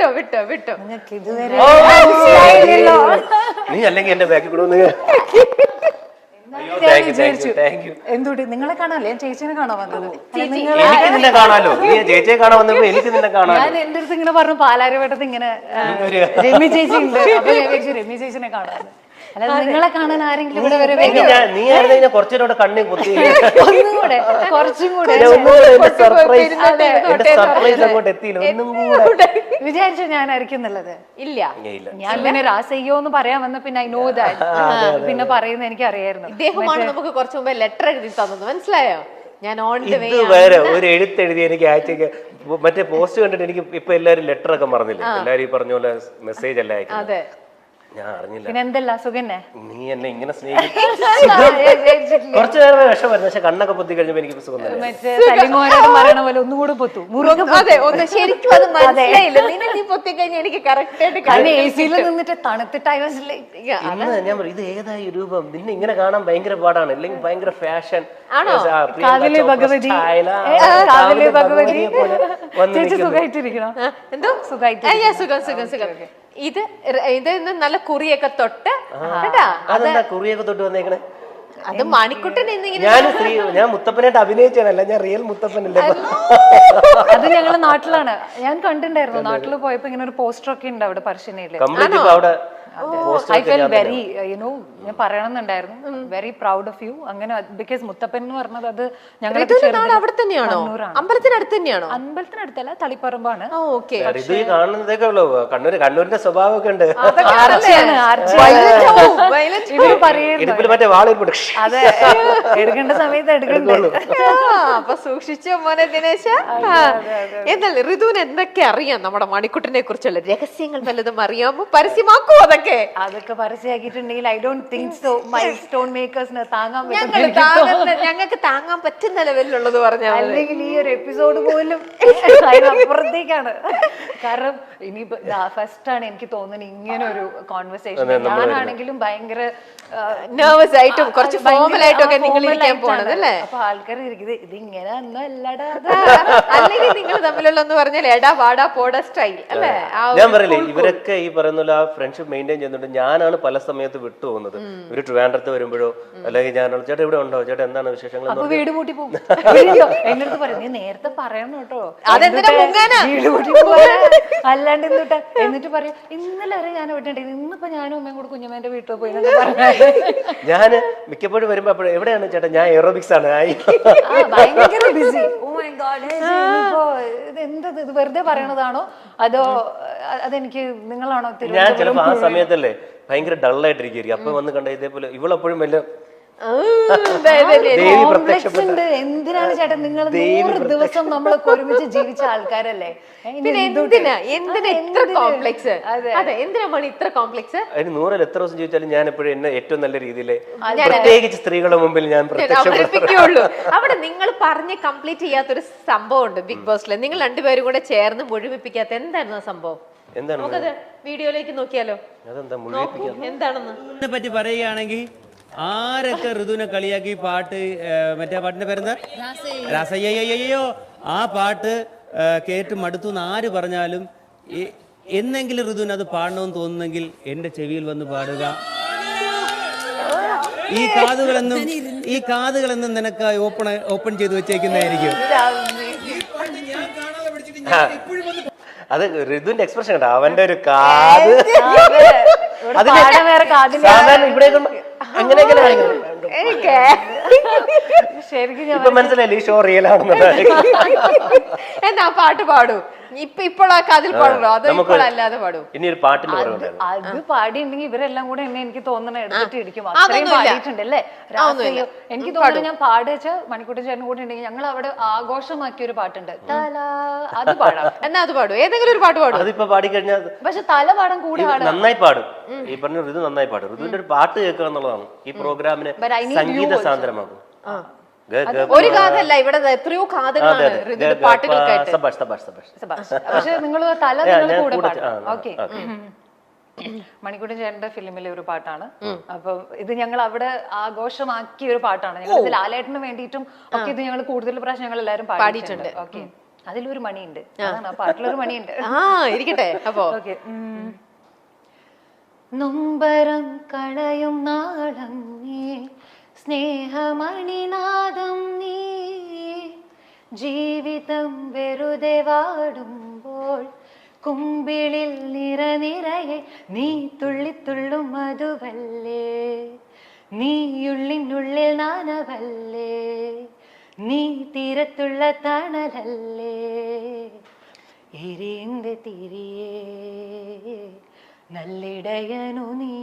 വിട്ടോ വിട്ടോ വിട്ടോ. നിങ്ങൾക്ക് ഇതുവരെ നീ അല്ലെങ്കിൽ എന്റെ ബാക്കിൽ കൂടെ എന്തുകൊണ്ട് നിങ്ങളെ കാണാല്ലേ ഞാൻ ചേച്ചിനെ കാണാൻ വന്നത്. എനിക്ക് നിന്നെ കാണാലോ, നീ ചേച്ചിയെ കാണാൻ വന്നപ്പോ എനിക്ക് നിന്നെ കാണാൻ. ഞാൻ എന്റെ അടുത്ത് ഇങ്ങനെ പറഞ്ഞു പാലാരിവട്ടത്ത് ഇങ്ങനെ രമ്യ ചേച്ചി ഉണ്ട്, അപ്പൊ ഞാൻ വിചാരിച്ചു രമ്യ ചേച്ചിനെ കാണാൻ. അല്ലാതെ നിങ്ങളെ കാണാൻ ആരെങ്കിലും ഇവിടെ വരെ നീ ആയിരുന്നു കുറച്ചുകൂടെ കണ്ണി കുത്തി ഒന്നുകൂടെ കുറച്ചും കൂടെ സർപ്രൈസ് അങ്ങോട്ട് എത്തിയില്ല. ഒന്നും കൂടെ വിചാരിച്ചു ഞാനായിരിക്കും എന്നുള്ളത്. ഇല്ല, ഞാൻ പിന്നെ രാസയ്യോ എന്ന് പറയാൻ വന്ന പിന്നെ ഐ നോ ദാറ്റ്, പിന്നെ പറയുന്നത് എനിക്ക് അറിയായിരുന്നു. ഇദ്ദേഹമാണ് നമുക്ക് കുറച്ചു മുമ്പ് ലെറ്റർ എഴുതി തന്നത്, മനസ്സിലായോ? ഞാൻ വേറെ ഒരു എഴുത്തെഴുതി എനിക്ക് അയച്ചേക്ക്. മറ്റേ പോസ്റ്റ് കണ്ടിട്ട് എനിക്ക് ഇപ്പൊ എല്ലാരും ലെറ്റർ ഒക്കെ മറന്നില്ലേ, എല്ലാരും ഈ പറഞ്ഞ പോലെ മെസ്സേജ് അല്ല അയക്കുന്നത്. ഞാൻ അറിഞ്ഞില്ല. പിന്നെ എന്തല്ല സുഖന്നെ, നീ എന്നെ ഇങ്ങനെ സ്നേഹിക്കും. കുറച്ചു നേരം വിഷമായിരുന്നു, പക്ഷെ കണ്ണൊക്കെ പൊത്തി കഴിഞ്ഞപ്പോ എനിക്ക് സുഖം തന്നെ. മറ്റേ സലിമോനോട് പറയണ പോലെ ഒന്നുകൂടെ പൊത്തു. അതെ, ഒന്ന് ശരിക്കും അത് മനസ്സിലായില്ല. നീ പൊത്തി കഴിഞ്ഞാൽ എനിക്ക് കറക്റ്റ് ആയിട്ട് എസിയിൽ നിന്നിട്ട് തണുത്തിട്ട് ഇന്ന് ഞാൻ പറയും, ഇത് ഏതായി രൂപം, നിന്നെ ഇങ്ങനെ കാണാൻ ഭയങ്കര പാടാണ്, അല്ലെങ്കിൽ ഭയങ്കര ഫാഷൻ. കാവിലെ ഭഗവതി, കാവിലെ ഭഗവതി. ചേച്ചി സുഖമായിട്ടിരിക്കണോ? എന്തോ സുഖം സുഖം സുഖം. ഇത് നല്ല കുറിയൊക്കെ തൊട്ട് അതെന്താ കുറിയൊക്കെ തൊട്ട് വന്നേക്കണേ? അത് മണിക്കുട്ടൻ ഞാൻ മുത്തപ്പനായിട്ട് അഭിനയിച്ചാണല്ല, ഞാൻ റിയൽ മുത്തപ്പനല്ലേ. അത് ഞങ്ങളുടെ നാട്ടിലാണ്, ഞാൻ കണ്ടിട്ടുണ്ടായിരുന്നു. നാട്ടിൽ പോയപ്പോ ഇങ്ങനെ ഒരു പോസ്റ്റർ ഒക്കെ ഉണ്ട് അവിടെ പറശ്ശിനിയില്. അവിടെ ഐ ഫെൽ വെരി യുനോ, ഞാൻ പറയണമെന്നുണ്ടായിരുന്നു, വെരി പ്രൗഡ് ഓഫ് യു. അങ്ങനെ ബിക്കോസ് മുത്തപ്പൻ എന്ന് പറഞ്ഞത് അത് ഞങ്ങളുടെ അവിടെ തന്നെയാണോ? അമ്പലത്തിനടുത്ത് തന്നെയാണോ? അമ്പലത്തിനടുത്തല്ല, തളിപ്പറമ്പാണ്. കാണുന്നതൊക്കെ ഉള്ളൂ. കണ്ണൂരിന്റെ സ്വഭാവമൊക്കെ ഉണ്ട്. അതെ, എടുക്കേണ്ട സമയത്ത് എടുക്കണ്ടേ. അപ്പൊ സൂക്ഷിച്ചോ മോനെ ദിനേശ. എന്നല്ലേ ഋതുവിന് എന്തൊക്കെ അറിയാം നമ്മുടെ മണിക്കുട്ടനെ കുറിച്ചുള്ള രഹസ്യങ്ങൾ വല്ലതും അറിയാമോ? പരസ്യമാക്കോ? അതൊക്കെ പരസ്യമാക്കിയിട്ടുണ്ടെങ്കിൽ I don't think so my stone മേക്കേഴ്സിന് താങ്ങാൻ ഞങ്ങൾക്ക് താങ്ങാൻ പറ്റുന്ന ലെവലിലുള്ളത് പറഞ്ഞാൽ, അല്ലെങ്കിൽ ഈ ഒരു എപ്പിസോഡ് പോലും അതിനപ്പുറത്തേക്കാണ്. കാരണം ഇനിയിപ്പോ ഫസ്റ്റ് ആണ് എനിക്ക് തോന്നുന്നത് ഇങ്ങനെ ഒരു കോൺവെർസേഷൻ. ഞാനാണെങ്കിലും ഭയങ്കര നെർവസ് ആയിട്ടും കുറച്ച് ഫോർമൽ ആയിട്ടും ഒക്കെ നിങ്ങൾ ഇരിക്കാൻ പോണത് അല്ലേ? അപ്പൊ ആൾക്കാർ ഇരിക്കുന്നത് ഇത് ഇങ്ങനെ ഒന്നും അല്ലടാ, അല്ലെങ്കിൽ നിങ്ങൾ തമ്മിലുള്ള പറഞ്ഞാൽ എടാ വാടാ പോടാ സ്റ്റൈൽ അല്ലേ? ഞാൻ പറയില്ലേ, ഇവരൊക്കെ ഈ പറയുന്ന പോലെ ആ ഫ്രണ്ട്ഷിപ്പ് മെയിൻറ്റെയിൻ ചെയ്യുന്നുണ്ട്. ഞാനാണ് പല സമയത്ത് വിട്ടു പോകുന്നത്. ഇവര് ട്രിവാൻഡ്രത്ത് വരുമ്പോഴോ അല്ലെങ്കിൽ ഞാനാണ് ചേട്ടാ ഇവിടെ ഉണ്ടോ, ചേട്ടാ എന്താണ് വിശേഷങ്ങൾ, അപ്പൊ വീട് പൂട്ടി പോകും. എന്റെ അടുത്ത് പറയും, നീ നേരത്തെ പറയണം കേട്ടോ, അല്ലാണ്ട് എന്നിട്ട് പറയും ഇന്നലെ വരെ ഞാൻ വിട്ടിട്ടുണ്ട്, ഇന്നിപ്പോ ഞാനും അമ്മയും കൂടെ കുഞ്ഞമ്മേന്റെ വീട്ടിൽ പോയി. ഞാൻ മിക്കപ്പോഴും വരുമ്പോ അപ്പോഴും എവിടെയാണ് ചേട്ടാ, ഞാൻ എറോബിക്സ് ആണ്, ഭയങ്കര ബിസി. ഓ മൈ ഗോഡ്, എന്തത് ഇത് വെറുതെ പറയണതാണോ അതോ അതെനിക്ക് നിങ്ങളാണോ? ഞാൻ ചിലപ്പോ ആ സമയത്തല്ലേ ഭയങ്കര ഡള്ളായിട്ടിരിക്കും. അപ്പൊ വന്ന് കണ്ട ഇതേപോലെ ഇവളെപ്പോഴും വല്ല എന്തിനാണ് ചേട്ടൻ, നിങ്ങൾ 100 ദിവസം നമ്മളൊക്കെ ഒരുമിച്ച് ജീവിച്ച ആൾക്കാരല്ലേ, എന്തിനാ ഇത്ര കോംപ്ലക്സ്? എന്തിനാ മണി ഇത്ര കോംപ്ലക്സ്? അതിന് 100 എത്ര ദിവസം ചോദിച്ചാലും ഞാൻ എപ്പോഴും എന്നെ ഏറ്റവും നല്ല രീതിയിൽ, പ്രത്യേകിച്ച് സ്ത്രീകളുടെ മുമ്പിൽ ഞാൻ പ്രത്യക്ഷപ്പെടുത്തുള്ളൂ. അവിടെ നിങ്ങൾ പറഞ്ഞ് കംപ്ലീറ്റ് ചെയ്യാത്തൊരു സംഭവം ഉണ്ട് ബിഗ് ബോസിൽ, നിങ്ങൾ രണ്ടുപേരും കൂടെ ചേർന്ന് മുഴുമിപ്പിക്കാത്ത. എന്തായിരുന്നു ആ സംഭവം? നമുക്കത് വീഡിയോയിലേക്ക് നോക്കിയാലോ, എന്താണെന്ന് പറ്റി പറയുകയാണെങ്കിൽ ആരൊക്കെ ഋതുവിനെ കളിയാക്കി പാട്ട്, മറ്റേ പാട്ടിന്റെ പേരെന്താ, രാസയ്യോ, ആ പാട്ട് കേട്ട് മടുത്തു എന്ന് ആര് പറഞ്ഞാലും എന്നെങ്കിലും ഋതുവിന് അത് പാടണമെന്ന് തോന്നുന്നെങ്കിൽ എന്റെ ചെവിയിൽ വന്ന് പാടുക. ഈ കാതുകളെന്നും നിനക്ക് ഓപ്പൺ ചെയ്ത് വെച്ചേക്കുന്നതായിരിക്കും. അത് ഋതുവിന്റെ എക്സ്പ്രഷൻ കേട്ടോ, അവന്റെ ഒരു കാത് സാധാരണ ഇവിടെ അങ്ങനെ ശരിക്കും മനസ്സിലായില്ലേ ഈ ഷോ റിയൽ ആണെന്നുള്ളത്. എന്നാ പാട്ട് പാടൂ, ഇപ്പോൾ ആ കാതിൽ പാടുള്ളൂ, അത് അല്ലാതെ പാടൂ. ഇനി ഒരു പാട്ടിന് അത് പാടിയിട്ടുണ്ടെങ്കിൽ ഇവരെല്ലാം കൂടെ എന്നെ എനിക്ക് തോന്നണ എടുത്തിട്ട് ഇരിക്കും. അത്രയും പാടിയിട്ടുണ്ടല്ലേ എനിക്ക് തോന്നുന്നു. ഞാൻ പാടിച്ച മണിക്കൂട്ടൻ ചേട്ടൻ കൂടെ ഉണ്ടെങ്കിൽ ഞങ്ങൾ അവിടെ ആഘോഷമാക്കിയ ഒരു പാട്ടുണ്ട്, അത് പാടാം. എന്നാ അത് പാടും, ഏതെങ്കിലും ഒരു പാട്ട് പാടും. അതിപ്പോ പാടിക്കഴിഞ്ഞാൽ പക്ഷെ തല പാടാൻ കൂടെ നന്നായി പാടും. ഈ പറഞ്ഞ ഋതു നന്നായി പാടും. ഋതുവിന്റെ ഒരു പാട്ട് കേൾക്കുക എന്നുള്ളതാണ് ഈ പ്രോഗ്രാമിനെ സംഗീത സാന്ദ്രമാകും. ഒരു കാതല്ല, ഇവിടെ എത്രയോ കാതുകളാണ് പാട്ടുകൾക്കായിട്ട്. പക്ഷെ നിങ്ങൾ തല കൂടെ പാടും. ഓക്കെ, മണിക്കൂട്ടൻ ചേട്ടന്റെ ഫിലിമിലെ ഒരു പാട്ടാണ്. അപ്പൊ ഇത് ഞങ്ങൾ അവിടെ ആഘോഷമാക്കിയ ഒരു പാട്ടാണ്. ഞങ്ങൾ ഇത് ലാലേട്ടന് വേണ്ടിയിട്ടും ഒക്കെ ഇത് ഞങ്ങൾ കൂടുതൽ പ്രാവശ്യം ഞങ്ങൾ എല്ലാവരും പാടിയിട്ടുണ്ട്. ഓക്കെ, അതിലൊരു മണിയുണ്ട്, അതാണ് ആ പാട്ടിലൊരു മണിയുണ്ട്. ഇരിക്കട്ടെ അപ്പോ. ഓക്കെ. നൊമ്പരം കളയും നാളം നീ, സ്നേഹമണിനാദം നീ, ജീവിതം വെറുതെ വാടുമ്പോൾ കുമ്പിളിൽ നിറനിറയെ നീ തുള്ളിത്തുള്ളും മധുവല്ലേ, നീയുള്ളിനുള്ളിൽ നാനവല്ലേ, നീ തീരത്തുള്ള തണലല്ലേ, എരിന്റെ തിരിയേ നല്ലിടയനു നീ.